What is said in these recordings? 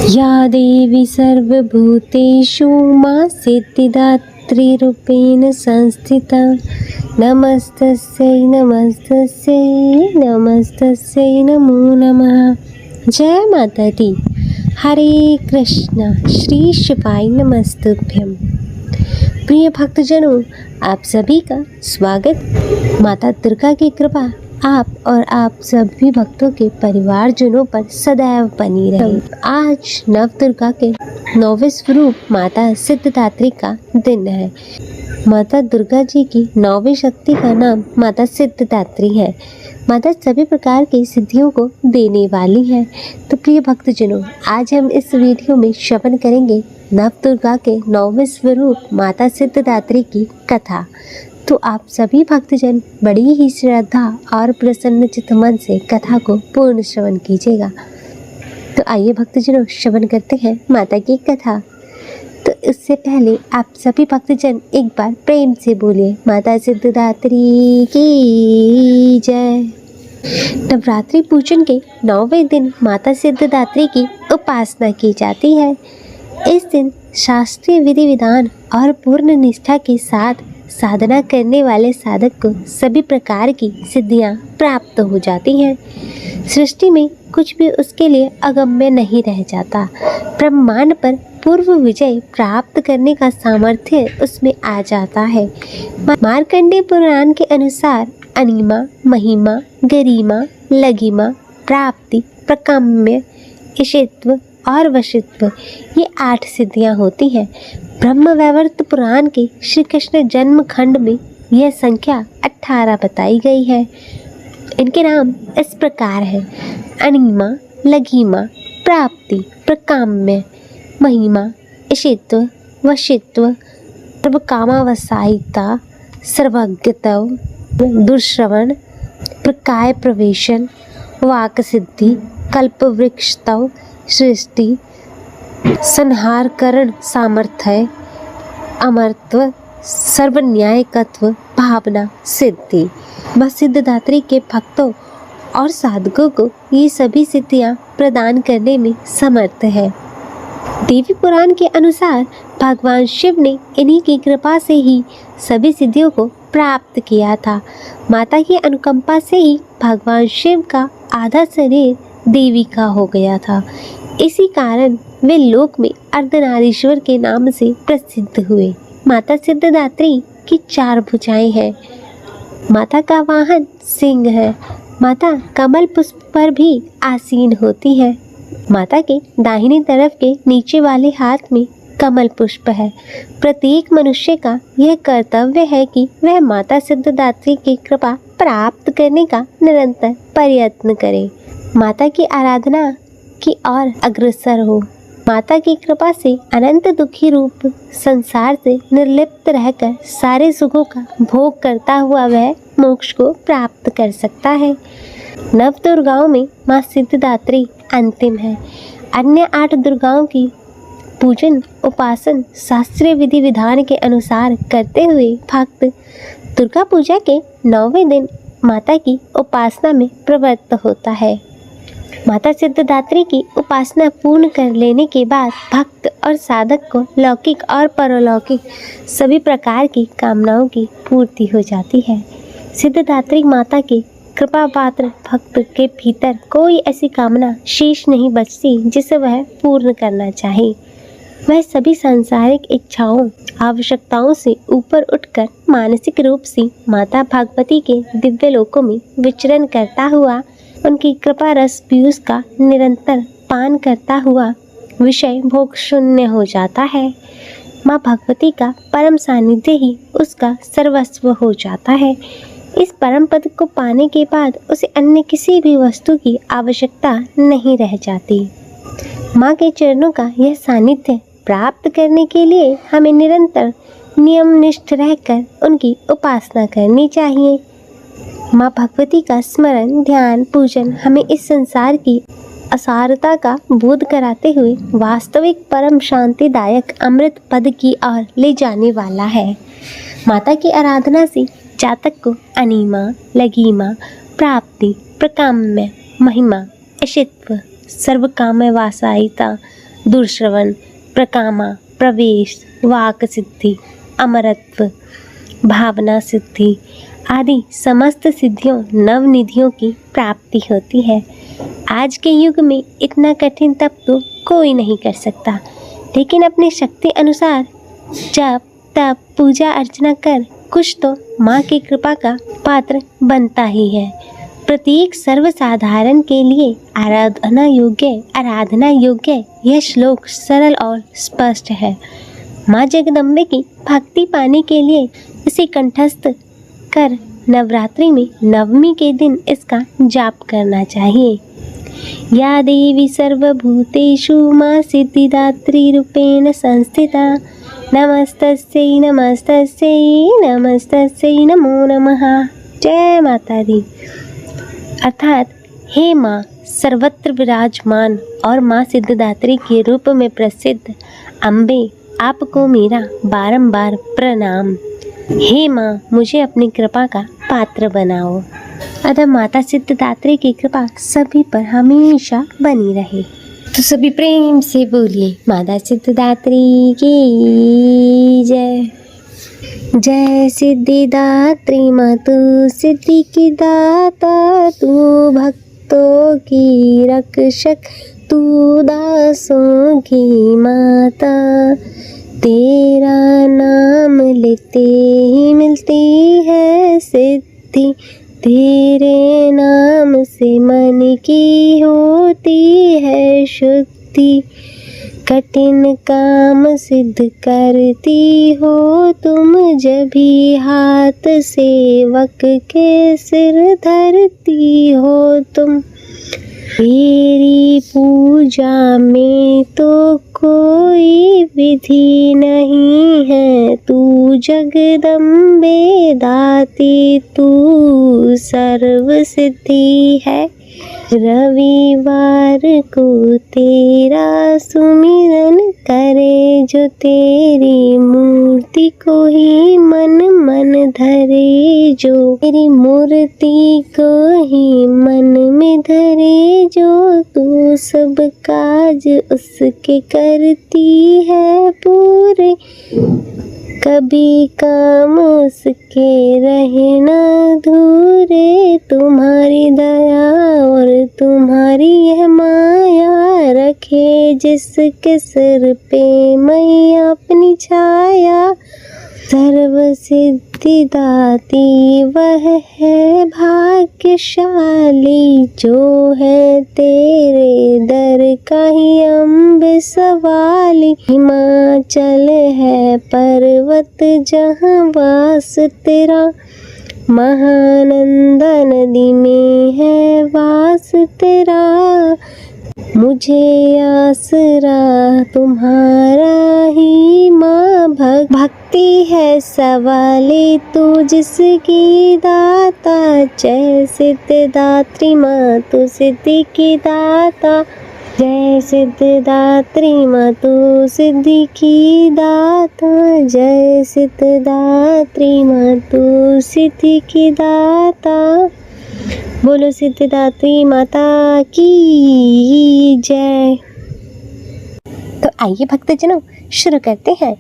या देवी सर्वभूतेषु मां सिद्धिदात्रीरूपेण संस्थिता नमस्तस्यै नमस्तस्यै नमस्तस्यै नमो नमः। जय माता दी। हरे कृष्णा। श्री शिवाय नमस्तुभ्यं। प्रिय भक्तजनों, आप सभी का स्वागत। माता दुर्गा की कृपा आप और आप सभी भक्तों के परिवारजनों पर सदैव बनी रहे। आज नव दुर्गा के 9वें स्वरूप माता सिद्धिदात्री का दिन है। माता दुर्गा जी की 9वीं शक्ति का नाम माता सिद्धिदात्री है। माता सभी प्रकार की सिद्धियों को देने वाली है। तो प्रिय भक्तजनों, आज हम इस वीडियो में श्रवण करेंगे नव दुर्गा के 9वें स्वरूप माता सिद्धिदात्री की कथा। तो आप सभी भक्तजन बड़ी ही श्रद्धा और प्रसन्न चित्त मन से कथा को पूर्ण श्रवण कीजिएगा। तो आइए भक्तजनों, श्रवण करते हैं माता की कथा। तो इससे पहले आप सभी भक्तजन एक बार प्रेम से बोलिए माता सिद्धिदात्री की जय। नवरात्रि पूजन के 9वें दिन माता सिद्धिदात्री की उपासना की जाती है। इस दिन शास्त्रीय विधि विधान और पूर्ण निष्ठा के साथ साधना करने वाले साधक को सभी प्रकार की सिद्धियां प्राप्त हो जाती हैं। सृष्टि में कुछ भी उसके लिए अगम्य नहीं रह जाता। ब्रह्मांड पर पूर्व विजय प्राप्त करने का सामर्थ्य उसमें आ जाता है। मार्कंडेय पुराण के अनुसार अनिमा, महिमा, गरिमा, लघिमा, प्राप्ति, प्रकाम्य, इशित्व और वशित्व, ये 8 सिद्धियां होती हैं। ब्रह्मवैवर्त पुराण के श्री कृष्ण जन्म खंड में यह संख्या 18 बताई गई है। इनके नाम इस प्रकार है: अनिमा, लघिमा, प्राप्ति, प्रकाम्य, महिमा, इशित्व, वशित्व, सर्वकामावसायिता, सर्वज्ञत्व, दुर्श्रवण, प्रकाय प्रवेशन, वाक सिद्धि, कल्पवृक्षत्व, सृष्टि, संहारकरण सामर्थ्य, अमरत्व, सर्वन्यायकत्व, भावना, सिद्धि। मां सिद्धिदात्री के भक्तों और साधकों को ये सभी सिद्धियां प्रदान करने में समर्थ है। देवी पुराण के अनुसार भगवान शिव ने इन्हीं की कृपा से ही सभी सिद्धियों को प्राप्त किया था। माता की अनुकंपा से ही भगवान शिव का आधा शरीर देवी का हो गया था। इसी कारण वे लोक में अर्धनारीश्वर के नाम से प्रसिद्ध हुए। माता सिद्धिदात्री की 4 भुजाएं हैं। माता का वाहन सिंह है। माता कमल पुष्प पर भी आसीन होती है। माता के दाहिनी तरफ के नीचे वाले हाथ में कमल पुष्प है। प्रत्येक मनुष्य का यह कर्तव्य है कि वह माता सिद्धिदात्री की कृपा प्राप्त करने का निरंतर प्रयत्न करे, माता की आराधना की ओर अग्रसर हो। माता की कृपा से अनंत दुखी रूप संसार से निर्लिप्त रहकर सारे सुखों का भोग करता हुआ वह मोक्ष को प्राप्त कर सकता है। नव दुर्गाओं में मां सिद्धिदात्री अंतिम है। अन्य 8 दुर्गाओं की पूजन उपासन शास्त्रीय विधि विधान के अनुसार करते हुए भक्त दुर्गा पूजा के 9वें दिन माता की उपासना में प्रवृत्त होता है। माता सिद्धिदात्री की उपासना पूर्ण कर लेने के बाद भक्त और साधक को लौकिक और परलौकिक सभी प्रकार की कामनाओं की पूर्ति हो जाती है। सिद्धिदात्री माता के कृपा पात्र भक्त के भीतर कोई ऐसी कामना शेष नहीं बचती जिसे वह पूर्ण करना चाहे। वह सभी सांसारिक इच्छाओं आवश्यकताओं से ऊपर उठकर मानसिक रूप से माता भगवती के दिव्य लोकों में विचरण करता हुआ उनकी कृपा रस पीयूष का निरंतर पान करता हुआ विषय भोग शून्य हो जाता है। माँ भगवती का परम सानिध्य ही उसका सर्वस्व हो जाता है। इस परम पद को पाने के बाद उसे अन्य किसी भी वस्तु की आवश्यकता नहीं रह जाती। माँ के चरणों का यह सानिध्य प्राप्त करने के लिए हमें निरंतर नियमनिष्ठ रहकर उनकी उपासना करनी चाहिए। माँ भगवती का स्मरण, ध्यान, पूजन हमें इस संसार की असारता का बोध कराते हुए वास्तविक परम शांतिदायक अमृत पद की ओर ले जाने वाला है। माता की आराधना से जातक को अनिमा, लघिमा, प्राप्ति, प्रकाम्य, महिमा, इशित्व, सर्वकामवासायिता, दुर्श्रवण, प्रकामा, प्रवेश, वाक सिद्धि, अमरत्व, भावना सिद्धि आदि समस्त सिद्धियों नवनिधियों की प्राप्ति होती है। आज के युग में इतना कठिन तप तो कोई नहीं कर सकता, लेकिन अपनी शक्ति अनुसार जप तप पूजा अर्चना कर कुछ तो माँ की कृपा का पात्र बनता ही है। प्रत्येक सर्वसाधारण के लिए आराधना योग्य यह श्लोक सरल और स्पष्ट है। माँ जगदम्बे की भक्ति पाने के लिए इसे कंठस्थ कर नवरात्रि में नवमी के दिन इसका जाप करना चाहिए। या देवी सर्वभूतेषु माँ सिद्धिदात्री रूपेण संस्थिता नमस्तस्यै नमस्तस्यै नमस्तस्यै नमो नमः। जय माता दी। अर्थात हे माँ सर्वत्र विराजमान और माँ सिद्धिदात्री के रूप में प्रसिद्ध अम्बे, आपको मेरा बारंबार प्रणाम। हे माँ मुझे अपनी कृपा का पात्र बनाओ। अतः माता सिद्धिदात्री की कृपा सभी पर हमेशा बनी रहे। तो सभी प्रेम से बोलिए माता सिद्धिदात्री की जय। जय सिद्धिदात्री माँ तू सिद्धि की दाता, तू भक्तों की रक्षक, तू दासों की माता। तेरा नाम लेते ही मिलती है सिद्धि, तेरे नाम से मन की होती है शुद्धि। कठिन काम सिद्ध करती हो तुम, जब भी हाथ सेवक के सिर धरती हो तुम। तेरी पूजा में तो कोई विधि नहीं है, तू जगदम्बे दाती, तू सर्व सिद्धि है। रविवार को तेरा सुमिरन करे जो, तेरी मूर्ति को ही मन मन धरे जो, तेरी मूर्ति को ही मन में धरे जो, तू सब काज उसके करती है पूरे। कभी काम उसके रहे न अधूरे, तुम्हारी दया और तुम्हारी यह माया, रखे जिसके सिर पे मैया अपनी छाया। सर्व सिद्धि दाती वह है भाग्यशाली, जो है तेरे दर का ही अम्बे सवाली। हिमाचल है पर्वत जहाँ वास तेरा, महानंदा नदी में है वास तेरा। मुझे आसरा तुम्हारा ही माँ, भक्ति है सवाली तू जिसकी दाता। जय सिद्धिदात्री माँ तू सिद्धि की दाता, जय सिद्धिदात्री माँ तू सिद्धि की दाता। जय सिद्धिदात्री माँ तू सिद्धि की दाता। बोलो सिद्धिदात्री माता की जय। तो आइए भक्तजनों शुरू करते हैं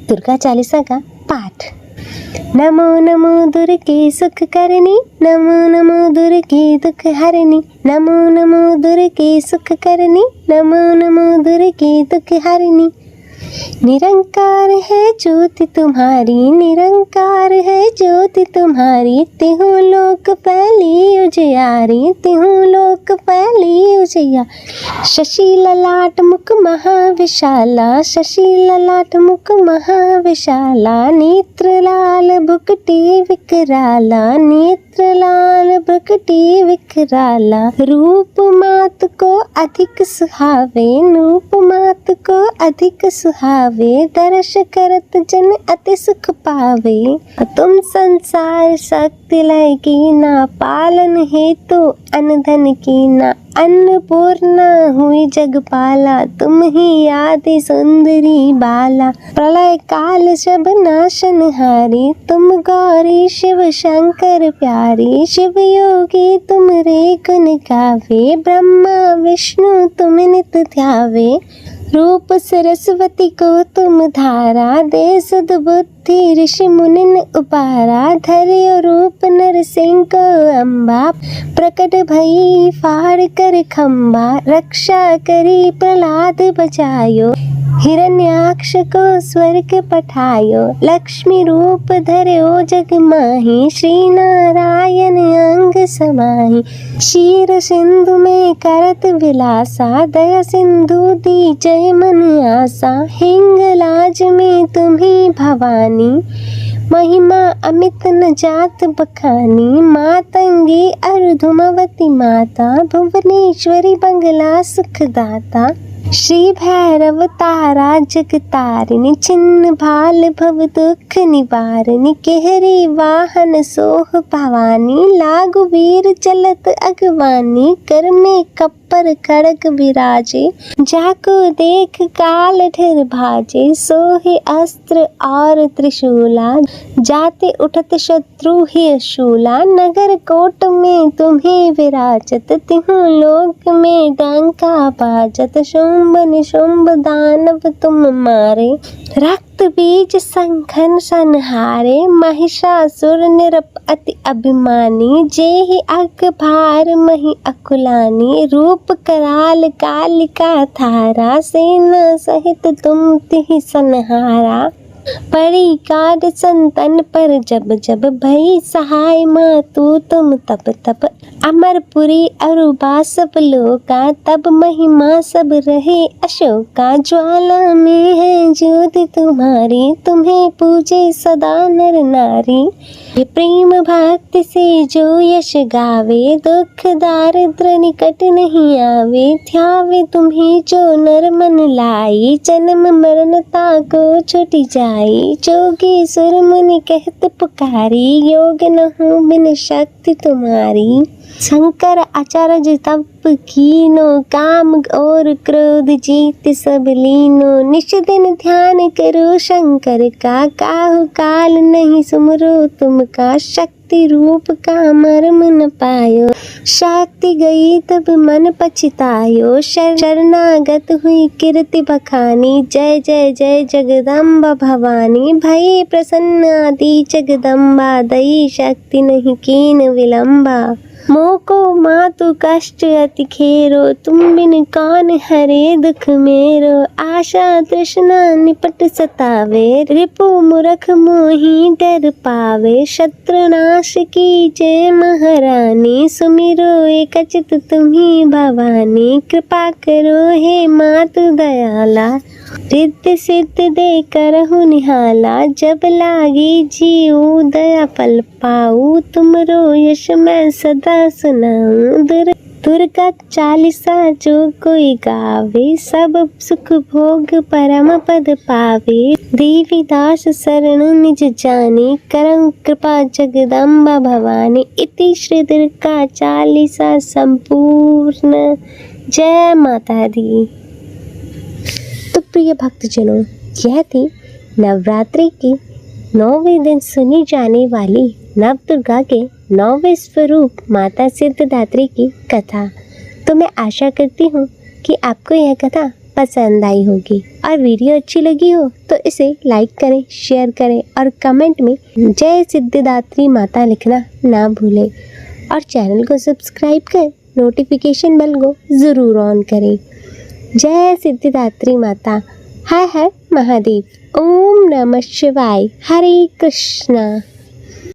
दुर्गा चालीसा का पाठ। नमो नमो दुर्गे सुख करनी, नमो नमो दुर्गे दुख हरनी, नमो नमो दुर्गे सुख करनी, नमो नमो दुर्गे दुख हरनी। निरंकार है ज्योति तुम्हारी, निरंकार है ज्योति तुम्हारी, तिहु लोक पहली उजियारी, तिहु लोक पहली उजिया। शशि ललाट मुख महाविशाला, शशि ललाट मुख महाविशाला, नेत्र लाल भुकटी विकराला, नेत्र लाल भुकटी विकराला। रूप मात को अधिक सुहावे, रूप मात को अधिक सुहावे, दर्श करत जन अति सुख पावे। तुम संसार शक्ति लय की ना, पालन हेतु अन्न धन की ना, अन्नपूर्णा हुई जगपाला, तुम ही आदि सुंदरी बाला। प्रलय काल शब नाशनहारी, तुम गौरी शिव शंकर प्यारी, शिव योगी तुम रे गुण गावे, ब्रह्मा विष्णु तुम नित ध्यावे। रूप सरस्वती को तुम धारा, दे सद्बुद्धि ऋषि मुनिन उपारा। धर्यो रूप नरसिंह को अम्बा, प्रकट भई फाड़ कर खम्बा। रक्षा करी प्रहलाद बचायो, हिरण्याक्ष को स्वर्ग पठायो। लक्ष्मी रूप धर्यो जग माही, श्री नारायण अंग समाही। क्षीर सिंधु में करत विलासा, दया सिंधु दी जय मन आसा। हिंगलाज में तुम्ही भवानी, महिमा अमित न जात बखानी। मातंगी अर्धुमवती माता, भुवनेश्वरी बंगला सुखदाता। श्री भैरव तारा जगतारिणी, छिन्न भाल भव दुख निवारिणी। केहरी वाहन सोह भवानी, लागु वीर चलत अगवानी। कर में कप्पर खड़ग विराजे, जाको देख काल ढिर भाजे। सोहे अस्त्र और त्रिशूला, जाते उठत शत्रु ही शूला। नगर कोट में तुम्हें विराजत, तिहु लोक में डंका बाजत। शुंभ निशुंभ दानव तुम मारे, रक्त बीज संघन संहारे। महिषासुर निरप अति अभिमानी, जेहि अग भार मही अकुलानी। रूप कराल कालिका थारा, सेना सहित तुम तिहि संहारा। परी काट संतन पर जब जब, भई सहाय मातु तुम तब तब। अमरपुरी अरुबा सब लोका, तब महिमा सब रहे अशोका। ज्वाला में है ज्योति तुम्हारी, तुम्हें पूजे सदा नर नारी। ये प्रेम भक्ति से जो यश गावे, दुख दारिद्र निकट नहीं आवे। ध्यावे तुम्हें जो नर मन लाई, जन्म मरणता को छुट जाई। जोगी सुर मुनि कहत पुकारी, योग न हो बिन शक्ति तुम्हारी। शंकर आचार्य तप कीनो, काम और क्रोध जीत सब लीनो। निश दिन ध्यान करो शंकर का, काहु काल नहीं सुमरो तुम का। शक्ति रूप का मर्म न पायो, शक्ति गई तब मन पछतायो। शरणागत हुई कीर्ति बखानी, जय जय जय जगदम्बा भवानी। भई प्रसन्न आदि जगदम्बा, दई शक्ति नहीं कीन विलंबा। मोको मातु कष्ट अति खेरो, तुम बिन कौन हरे दुख मेरो। आशा तृष्णा निपट सतावे, रिपु मूर्ख मोहि डर पावे। शत्रुनाश की जय महारानी, सुमिरो एक चित तुम्ही भवानी। कृपा करो हे मातु दयाला, रिद्ध सिद्ध दे करहु निहाला। जब लागी जीव दया फल पाऊ, तुमरो यश मैं सदा सुनाऊं। दुर्गा चालीसा जो कोई गावे, सब सुख भोग परम पद पावे। देवी दास शरण निज जानी, करम कृपा जगदम्बा भवानी। इति श्री दुर्गा चालीसा संपूर्ण। जय माता दी। तो प्रिय भक्तजनों, यह थी नवरात्रि के 9वें दिन सुनी जाने वाली नवदुर्गा के 9वें स्वरूप माता सिद्धिदात्री की कथा। तो मैं आशा करती हूँ कि आपको यह कथा पसंद आई होगी, और वीडियो अच्छी लगी हो तो इसे लाइक करें, शेयर करें और कमेंट में जय सिद्धिदात्री माता लिखना ना भूलें। और चैनल को सब्सक्राइब कर नोटिफिकेशन बेल को ज़रूर ऑन करें। जय सिद्धिदात्री माता। हर हर महादेव। ओम नमः शिवाय। हरे कृष्णा।